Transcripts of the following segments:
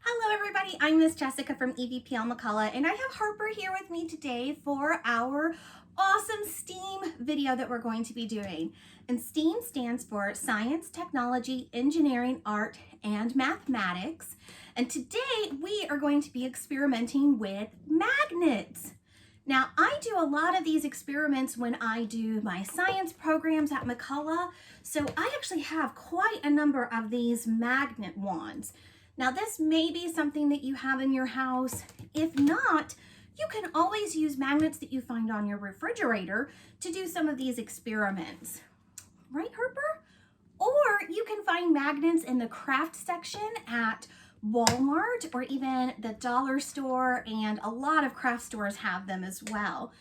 Hello everybody, I'm Miss Jessica from EVPL McCullough, and I have Harper here with me today for our awesome STEAM video that we're going to be doing. And STEAM stands for Science, Technology, Engineering, Art, and Mathematics. And today we are going to be experimenting with magnets. Now, I do a lot of these experiments when I do my science programs at McCullough, so I actually have quite a number of these magnet wands. Now, this may be something that you have in your house. If not, you can always use magnets that you find on your refrigerator to do some of these experiments. Right, Harper? Or you can find magnets in the craft section at Walmart or even the dollar store, and a lot of craft stores have them as well.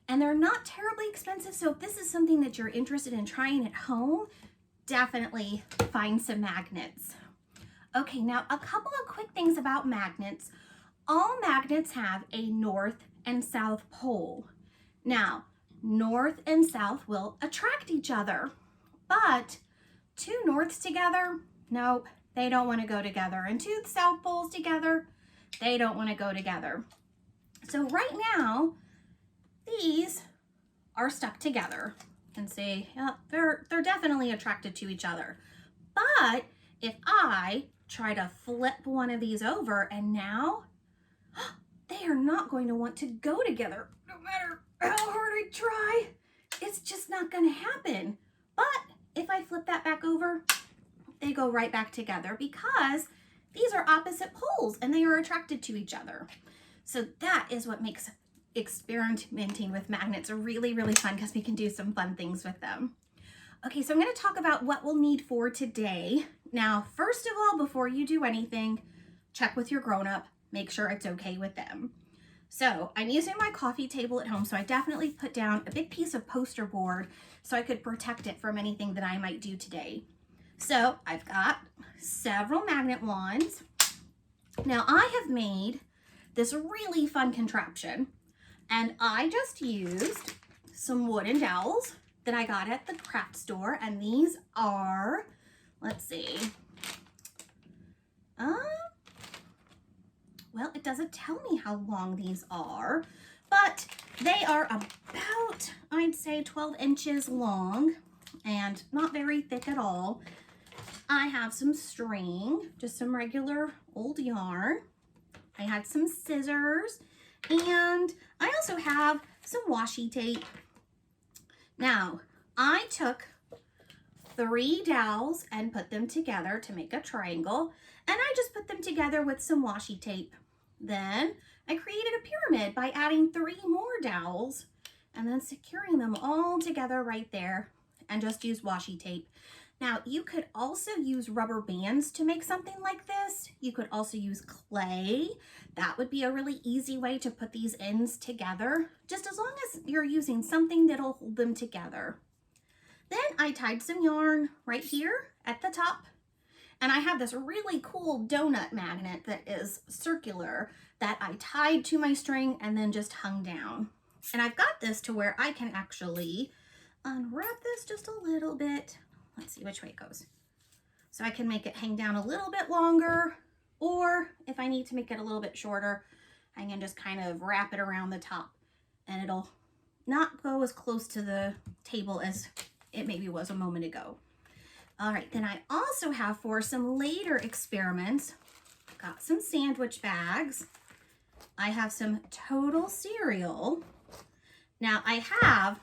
And they're not terribly expensive, so if this is something that you're interested in trying at home, definitely find some magnets. Okay, now a couple of quick things about magnets. All magnets have a north and south pole. Now, north and south will attract each other, but two norths together, nope, they don't want to go together. And two south poles together, they don't want to go together. So right now, these are stuck together. You can see, yeah, they're definitely attracted to each other. But if I try to flip one of these over, and now they are not going to want to go together. No matter how hard I try, it's just not going to happen. But if I flip that back over, they go right back together because these are opposite poles and they are attracted to each other. So that is what makes experimenting with magnets really, really fun, because we can do some fun things with them. Okay, so I'm going to talk about what we'll need for today. Now, first of all, before you do anything, check with your grown-up, make sure it's okay with them. So I'm using my coffee table at home, so I definitely put down a big piece of poster board so I could protect it from anything that I might do today. So I've got several magnet wands. Now I have made this really fun contraption, and I just used some wooden dowels that I got at the craft store, and these are, let's see, well, it doesn't tell me how long these are, but they are about, I'd say, 12 inches long and not very thick at all. I have some string, just some regular old yarn. I had some scissors, and I also have some washi tape. Now, I took 3 dowels and put them together to make a triangle, and I just put them together with some washi tape. Then I created a pyramid by adding 3 more dowels and then securing them all together right there, and just use washi tape. Now, you could also use rubber bands to make something like this. You could also use clay. That would be a really easy way to put these ends together, just as long as you're using something that'll hold them together. Then I tied some yarn right here at the top, and I have this really cool donut magnet that is circular that I tied to my string and then just hung down. And I've got this to where I can actually unwrap this just a little bit. Let's see which way it goes. So I can make it hang down a little bit longer, or if I need to make it a little bit shorter, I can just kind of wrap it around the top, and it'll not go as close to the table as it maybe was a moment ago. All right, then I also have, for some later experiments, got some sandwich bags. I have some total cereal. Now I have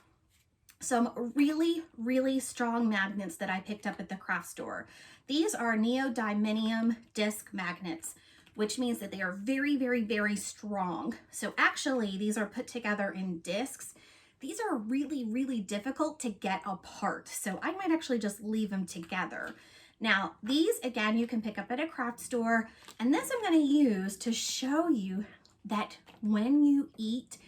some really, really strong magnets that I picked up at the craft store. These are neodymium disc magnets, which means that they are very, very, very strong. So actually, these are put together in discs. These are really, really difficult to get apart, so I might actually just leave them together. Now, these, again, you can pick up at a craft store, and this I'm going to use to show you that when you eat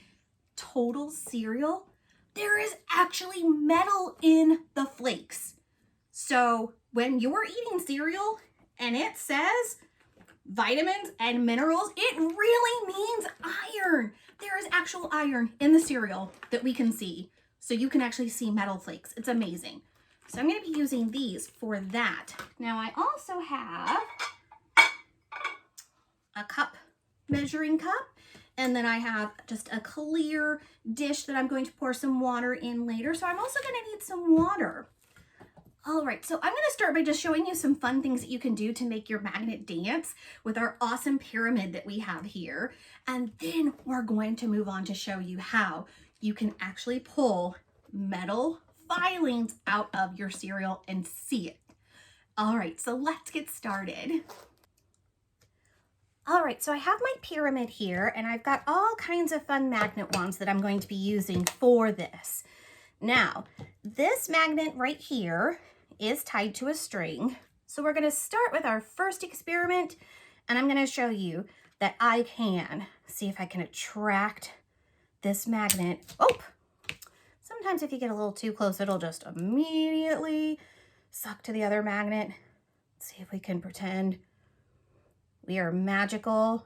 total cereal, there is actually metal in the flakes. So when you're eating cereal and it says vitamins and minerals, it really means iron. There is actual iron in the cereal that we can see. So you can actually see metal flakes. It's amazing. So I'm going to be using these for that. Now I also have a cup, measuring cup, and then I have just a clear dish that I'm going to pour some water in later. So I'm also going to need some water. All right, so I'm going to start by just showing you some fun things that you can do to make your magnet dance with our awesome pyramid that we have here. And then we're going to move on to show you how you can actually pull metal filings out of your cereal and see it. All right, so let's get started. All right, so I have my pyramid here and I've got all kinds of fun magnet wands that I'm going to be using for this. Now, this magnet right here is tied to a string. So we're gonna start with our first experiment and I'm gonna show you that I can see if I can attract this magnet. Oh, sometimes if you get a little too close, it'll just immediately suck to the other magnet. Let's see if we can pretend we are magical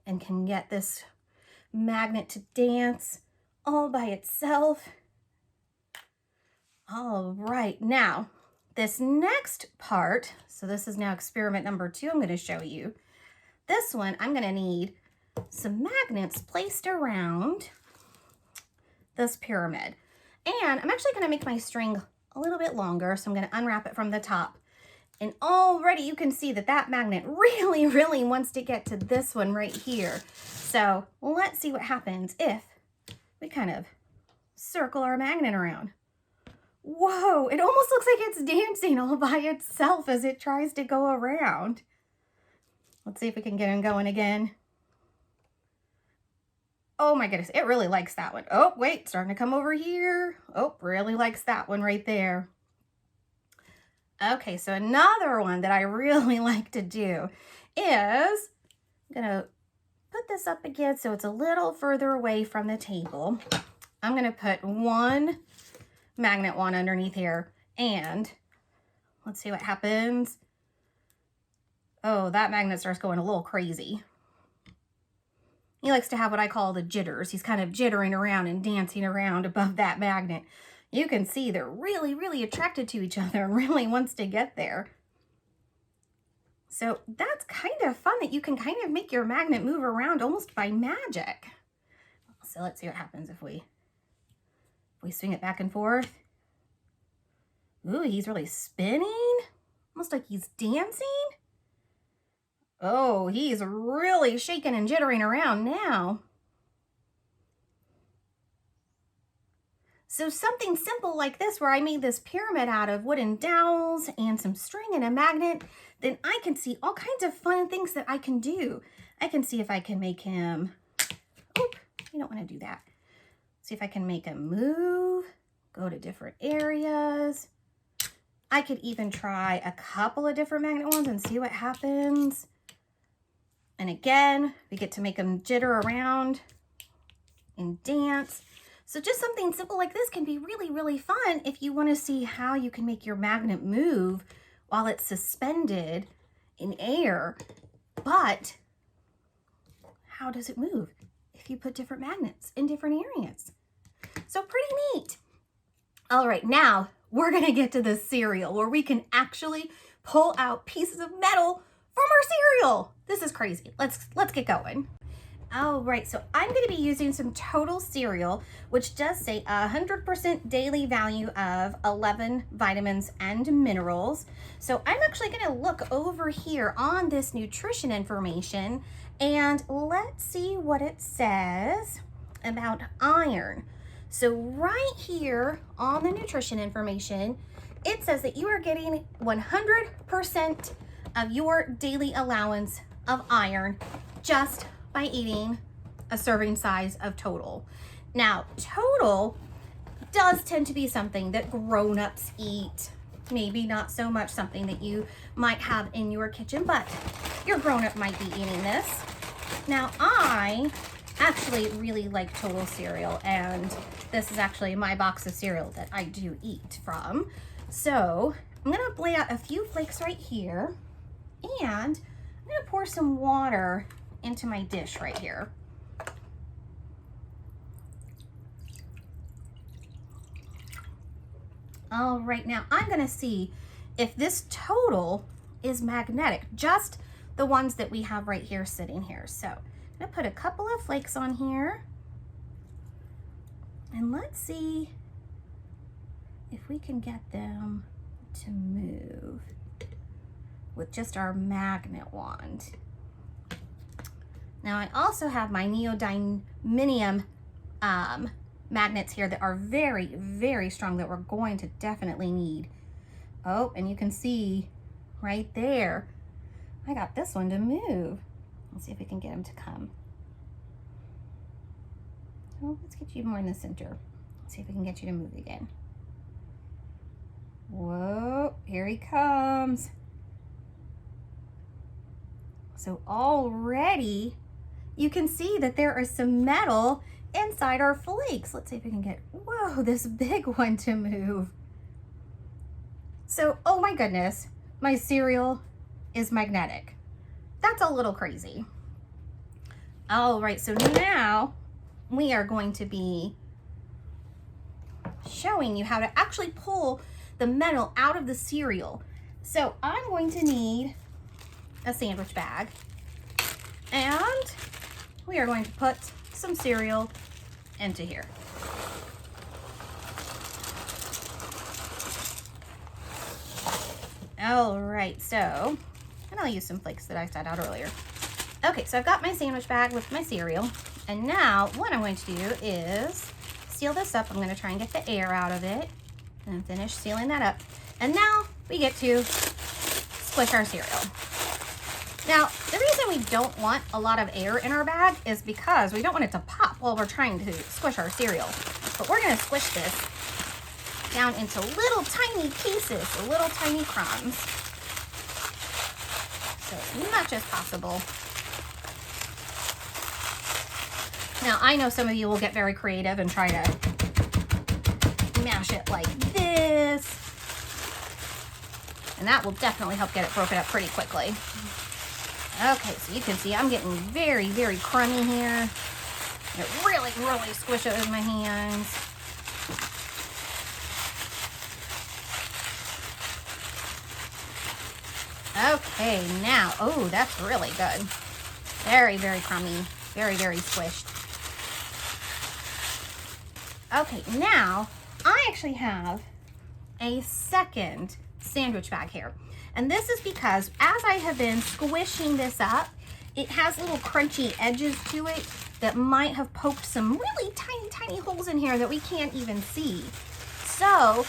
and can get this magnet to dance all by itself. All right, now this next part, so this is now experiment number 2 I'm going to show you. This one, I'm going to need some magnets placed around this pyramid. And I'm actually going to make my string a little bit longer, so I'm going to unwrap it from the top. And already you can see that that magnet really, really wants to get to this one right here. So let's see what happens if we kind of circle our magnet around. Whoa, it almost looks like it's dancing all by itself as it tries to go around. Let's see if we can get him going again. Oh my goodness, it really likes that one. Oh, wait, starting to come over here. Oh, really likes that one right there. Okay, so another one that I really like to do is I'm gonna put this up again so it's a little further away from the table. I'm gonna put one magnet wand underneath here and let's see what happens. Oh, that magnet starts going a little crazy. He likes to have what I call the jitters. He's kind of jittering around and dancing around above that magnet. You can see they're really, really attracted to each other and really wants to get there. So that's kind of fun that you can kind of make your magnet move around almost by magic. So let's see what happens if we swing it back and forth. Ooh, he's really spinning, almost like he's dancing. Oh, he's really shaking and jittering around now. So something simple like this, where I made this pyramid out of wooden dowels and some string and a magnet, then I can see all kinds of fun things that I can do. I can see if I can make him, oop, you don't want to do that. See if I can make him move, go to different areas. I could even try a couple of different magnet ones and see what happens. And again, we get to make them jitter around and dance. So just something simple like this can be really, really fun if you want to see how you can make your magnet move while it's suspended in air. But how does it move if you put different magnets in different areas? So pretty neat. All right, now we're going to get to the cereal where we can actually pull out pieces of metal from our cereal. This is crazy. Let's get going. All right, so I'm going to be using some Total cereal, which does say 100% daily value of 11 vitamins and minerals. So I'm actually going to look over here on this nutrition information and let's see what it says about iron. So right here on the nutrition information, it says that you are getting 100% of your daily allowance of iron just by eating a serving size of Total. Now, Total does tend to be something that grown-ups eat. Maybe not so much something that you might have in your kitchen, but your grown-up might be eating this. Now, I actually really like Total cereal, and this is actually my box of cereal that I do eat from. So I'm gonna lay out a few flakes right here, and I'm gonna pour some water into my dish right here. All right, now I'm gonna see if this Total is magnetic, just the ones that we have right here sitting here. So I'm gonna put a couple of flakes on here, and let's see if we can get them to move with just our magnet wand. Now I also have my neodymium magnets here that are very, very strong that we're going to definitely need. Oh, and you can see right there, I got this one to move. Let's see if we can get him to come. Oh, let's get you more in the center. Let's see if we can get you to move again. Whoa, here he comes. So already you can see that there is some metal inside our flakes. Let's see if we can get, whoa, this big one to move. So, oh my goodness, my cereal is magnetic. That's a little crazy. All right, so now we are going to be showing you how to actually pull the metal out of the cereal. So I'm going to need a sandwich bag, and we are going to put some cereal into here. All right, so, and I'll use some flakes that I set out earlier. Okay, so I've got my sandwich bag with my cereal, and now what I'm going to do is seal this up. I'm going to try and get the air out of it and finish sealing that up. And now we get to squish our cereal. Now, the reason we don't want a lot of air in our bag is because we don't want it to pop while we're trying to squish our cereal. But we're going to squish this down into little tiny pieces, little tiny crumbs. So as much as possible. Now, I know some of you will get very creative and try to mash it like this. And that will definitely help get it broken up pretty quickly. Okay, so you can see I'm getting very, very crummy here. It really, really squishes in my hands. Okay, now, oh, that's really good. Very, very crummy. Very, very squished. Okay, now I actually have a second sandwich bag here. And this is because as I have been squishing this up, it has little crunchy edges to it that might have poked some really tiny, tiny holes in here that we can't even see. So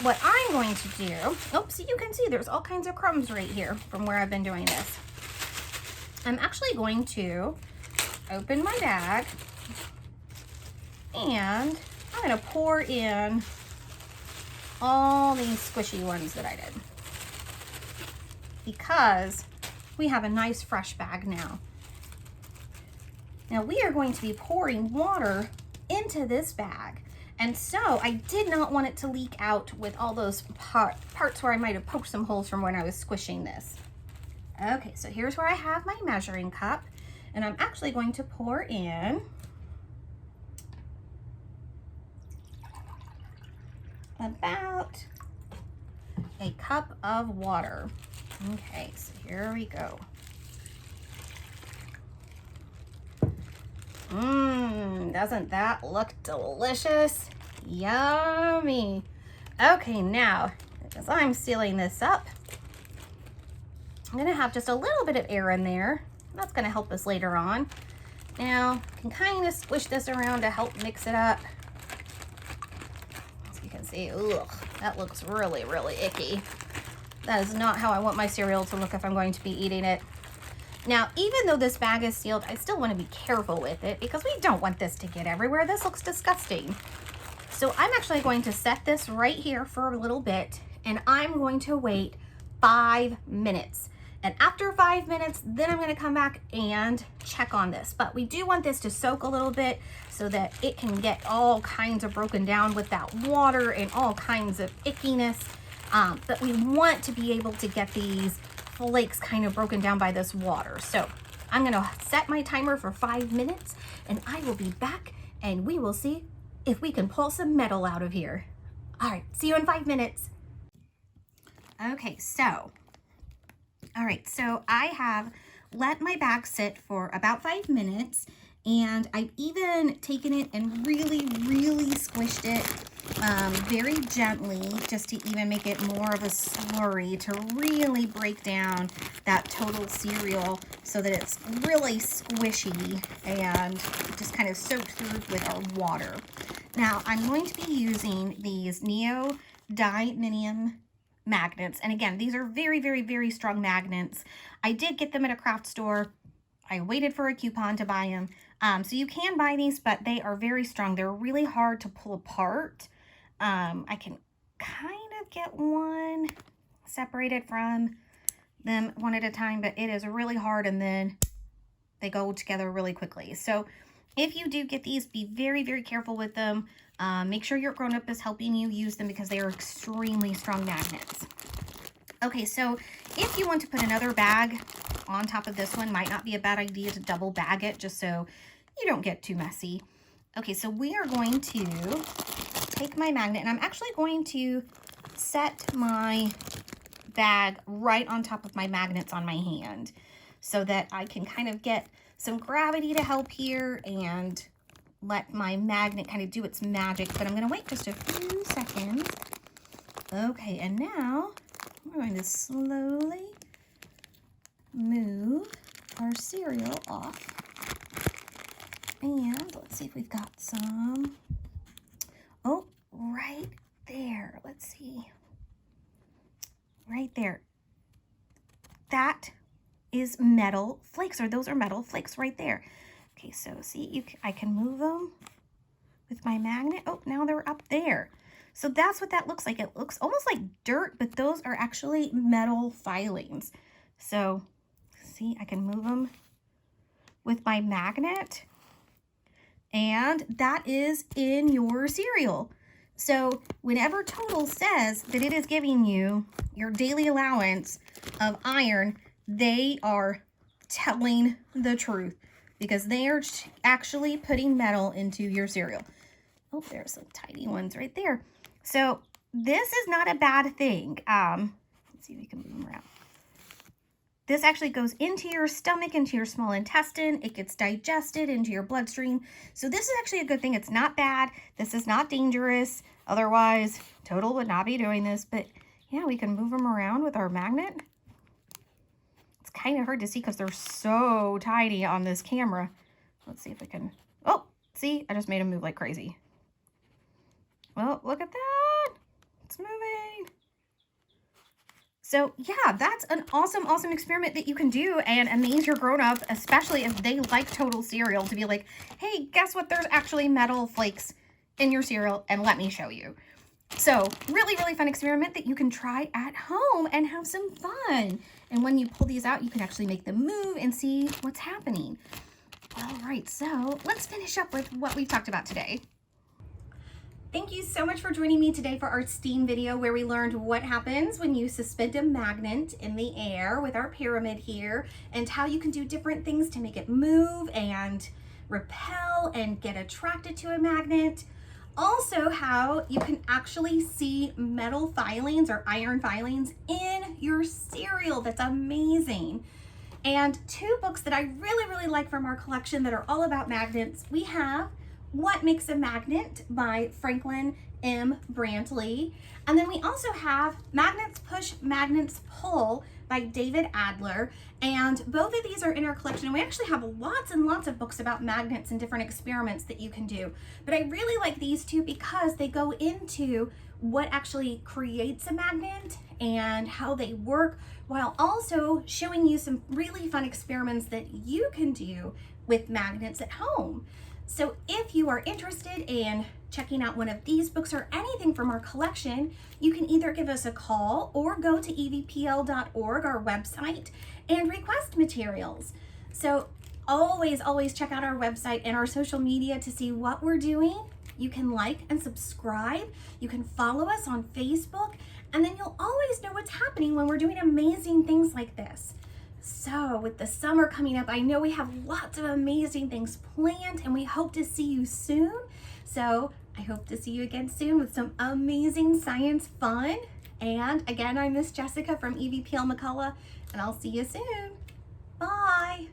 what I'm going to do, so you can see there's all kinds of crumbs right here from where I've been doing this. I'm actually going to open my bag and I'm going to pour in all these squishy ones that I did, because we have a nice fresh bag now. Now we are going to be pouring water into this bag. And so I did not want it to leak out with all those parts where I might have poked some holes from when I was squishing this. Okay, so here's where I have my measuring cup, and I'm actually going to pour in about a cup of water. Okay, so here we go. Doesn't that look delicious? Yummy. Okay, now, as I'm sealing this up, I'm gonna have just a little bit of air in there. That's gonna help us later on. Now, I can kind of squish this around to help mix it up. As you can see, ugh, that looks really, really icky. That is not how I want my cereal to look if I'm going to be eating it. Now, even though this bag is sealed, I still want to be careful with it because we don't want this to get everywhere. This looks disgusting. So I'm actually going to set this right here for a little bit, and I'm going to wait 5 minutes. And after 5 minutes, then I'm going to come back and check on this. But we do want this to soak a little bit so that it can get all kinds of broken down with that water and all kinds of ickiness. But we want to be able to get these flakes kind of broken down by this water. So I'm going to set my timer for 5 minutes, and I will be back and we will see if we can pull some metal out of here. All right, see you in 5 minutes. Okay, so All right, so I have let my bag sit for about 5 minutes, and I've even taken it and really squished it very gently, just to even make it more of a slurry, to really break down that total cereal so that it's really squishy and just kind of soaked through with our water. Now I'm going to be using these Neodiaminium magnets, and again, these are very strong magnets. I did get them at a craft store. I waited for a coupon to buy them. So you can buy these, but they are very strong. They're really hard to pull apart. I can kind of get one separated from them one at a time, but it is really hard, and then they go together really quickly. So if you do get these, be very careful with them. Make sure your grown-up is helping you use them because they are extremely strong magnets. Okay, so if you want to put another bag on top of this one, might not be a bad idea to double bag it just so you don't get too messy. Okay, so we are going to take my magnet, and I'm actually going to set my bag right on top of my magnets on my hand so that I can kind of get some gravity to help here and let my magnet kind of do its magic. But I'm going to wait just a few seconds. Okay, and now we're going to slowly move our cereal off. And let's see if we've got some. Oh, right there. Let's see. Right there. That is metal flakes, or those are metal flakes right there. Okay, so see, I can move them with my magnet. Oh, now they're up there. So that's what that looks like. It looks almost like dirt, but those are actually metal filings. So see, I can move them with my magnet, and that is in your cereal. So whenever Total says that it is giving you your daily allowance of iron, they are telling the truth, because they are actually putting metal into your cereal. Oh, there's some tiny ones right there. So this is not a bad thing. Let's see if we can move them around. This actually goes into your stomach, into your small intestine. It gets digested into your bloodstream. So this is actually a good thing. It's not bad. This is not dangerous. Otherwise, Total would not be doing this. But yeah, we can move them around with our magnet. It's kind of hard to see because they're so tiny on this camera. Let's see if we can. Oh, see, I just made them move like crazy. Well, look at that. It's moving. So yeah, that's an awesome experiment that you can do and amaze your grown-up, especially if they like Total cereal, to be like, hey, guess what? There's actually metal flakes in your cereal, and let me show you. So really fun experiment that you can try at home and have some fun. And when you pull these out, you can actually make them move and see what's happening. All right, so let's finish up with what we've talked about today. Thank you so much for joining me today for our STEAM video, where we learned what happens when you suspend a magnet in the air with our pyramid here, and how you can do different things to make it move and repel and get attracted to a magnet. Also, how you can actually see metal filings or iron filings in your cereal. That's amazing. And 2 books that I really like from our collection that are all about magnets. We have What Makes a Magnet by Franklin M. Brantley. And then we also have Magnets Push, Magnets Pull by David Adler. And both of these are in our collection. And we actually have lots and lots of books about magnets and different experiments that you can do. But I really like these 2 because they go into what actually creates a magnet and how they work, while also showing you some really fun experiments that you can do with magnets at home. So if you are interested in checking out one of these books or anything from our collection, you can either give us a call or go to evpl.org, our website, and request materials. So always check out our website and our social media to see what we're doing. You can like and subscribe. You can follow us on Facebook, and then you'll always know what's happening when we're doing amazing things like this. So with the summer coming up, I know we have lots of amazing things planned, and we hope to see you soon. So I hope to see you again soon with some amazing science fun. And again, I'm Miss Jessica from EVPL McCullough, and I'll see you soon. Bye.